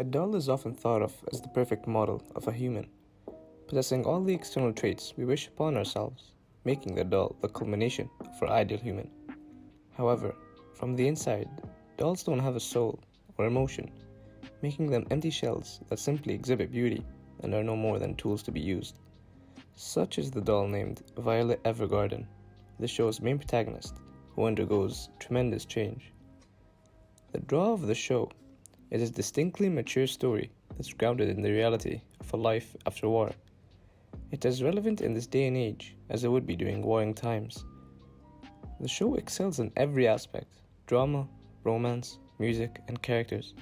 A doll is often thought of as the perfect model of a human, possessing all the external traits we wish upon ourselves, making the doll the culmination of our ideal human. However, from the inside, dolls don't have a soul or emotion, making them empty shells that simply exhibit beauty and are no more than tools to be used. Such is the doll named Violet Evergarden, the show's main protagonist, who undergoes tremendous change. The draw of the show is a distinctly mature story that's grounded in the reality of a life after war. It's as relevant in this day and age as it would be during warring times. The show excels in every aspect: drama, romance, music, and characters.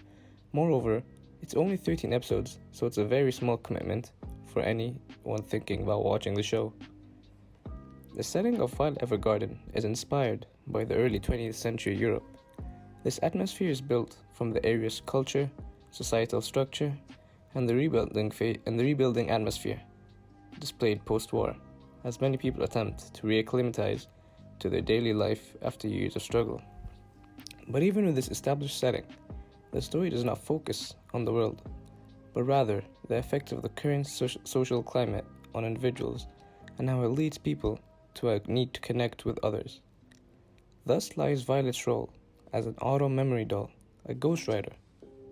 Moreover, it's only 13 episodes, so it's a very small commitment for anyone thinking about watching the show. The setting of Violet Evergarden is inspired by the early 20th century Europe. This atmosphere is built from the area's culture, societal structure, and the rebuilding atmosphere displayed post-war, as many people attempt to reacclimatize to their daily life after years of struggle. But even with this established setting, the story does not focus on the world, but rather the effects of the current social climate on individuals and how it leads people to a need to connect with others. Thus lies Violet's role as an auto-memory doll, a ghostwriter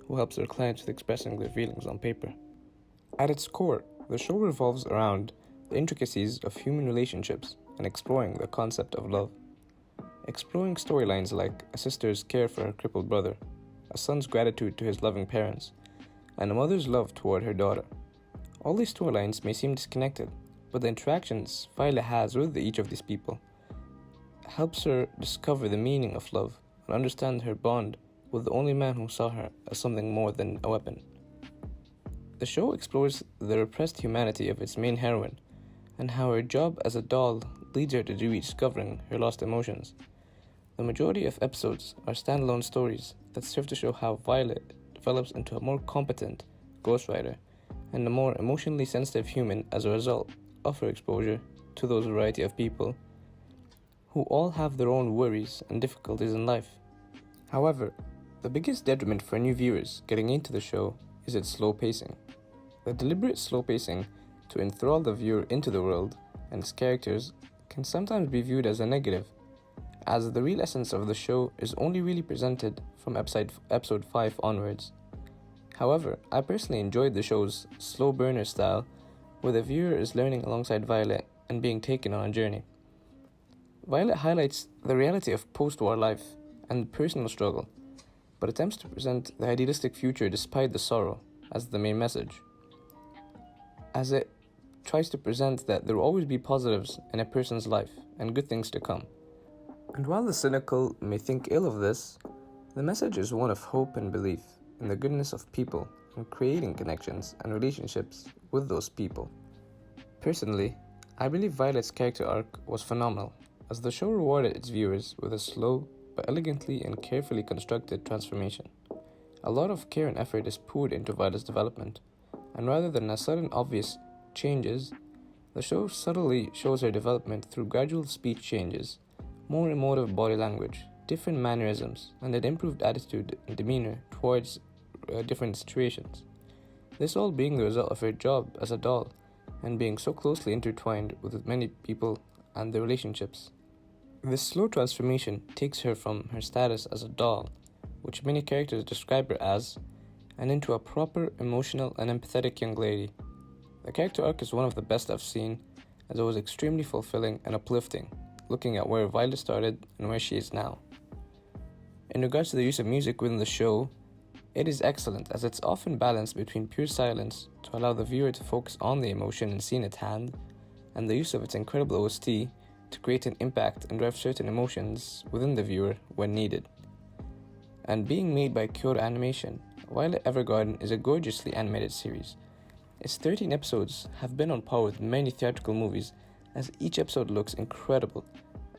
who helps their clients with expressing their feelings on paper. At its core, the show revolves around the intricacies of human relationships and exploring the concept of love. Exploring storylines like a sister's care for her crippled brother, a son's gratitude to his loving parents, and a mother's love toward her daughter. All these storylines may seem disconnected, but the interactions Violet has with each of these people helps her discover the meaning of love and understand her bond with the only man who saw her as something more than a weapon. The show explores the repressed humanity of its main heroine and how her job as a doll leads her to rediscovering her lost emotions. The majority of episodes are standalone stories that serve to show how Violet develops into a more competent ghostwriter and a more emotionally sensitive human as a result of her exposure to those variety of people who all have their own worries and difficulties in life. However, the biggest detriment for new viewers getting into the show is its slow pacing. The deliberate slow pacing to enthrall the viewer into the world and its characters can sometimes be viewed as a negative, as the real essence of the show is only really presented from episode 5 onwards. However, I personally enjoyed the show's slow burner style, where the viewer is learning alongside Violet and being taken on a journey. Violet highlights the reality of post-war life and personal struggle, but attempts to present the idealistic future despite the sorrow as the main message, as it tries to present that there will always be positives in a person's life and good things to come. And while the cynical may think ill of this, the message is one of hope and belief in the goodness of people and creating connections and relationships with those people. Personally, I believe Violet's character arc was phenomenal, as the show rewarded its viewers with a slow but elegantly and carefully constructed transformation. A lot of care and effort is poured into Violet's development, and rather than a sudden obvious changes, the show subtly shows her development through gradual speech changes, more emotive body language, different mannerisms, and an improved attitude and demeanor towards different situations. This all being the result of her job as a doll and being so closely intertwined with many people and their relationships. This slow transformation takes her from her status as a doll, which many characters describe her as, and into a proper, emotional, and empathetic young lady. The character arc is one of the best I've seen, as it was extremely fulfilling and uplifting, looking at where Violet started and where she is now. In regards to the use of music within the show, it is excellent, as it's often balanced between pure silence to allow the viewer to focus on the emotion and scene at hand, and the use of its incredible OST to create an impact and drive certain emotions within the viewer when needed. And being made by Kyoto Animation, Violet Evergarden is a gorgeously animated series. Its 13 episodes have been on par with many theatrical movies, as each episode looks incredible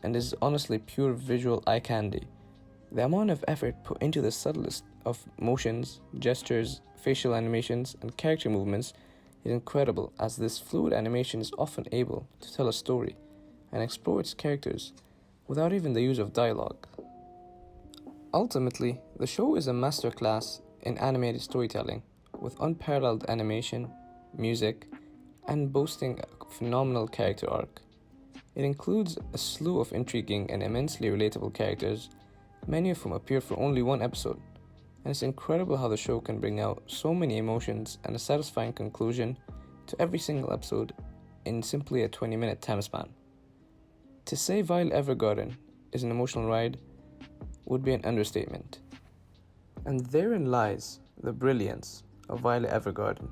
and is honestly pure visual eye candy. The amount of effort put into the subtlest of motions, gestures, facial animations, and character movements is incredible, as this fluid animation is often able to tell a story and explore its characters without even the use of dialogue. Ultimately, the show is a masterclass in animated storytelling with unparalleled animation, music, and boasting a phenomenal character arc. It includes a slew of intriguing and immensely relatable characters, many of whom appear for only one episode, and it's incredible how the show can bring out so many emotions and a satisfying conclusion to every single episode in simply a 20-minute time span. To say Violet Evergarden is an emotional ride would be an understatement. And therein lies the brilliance of Violet Evergarden.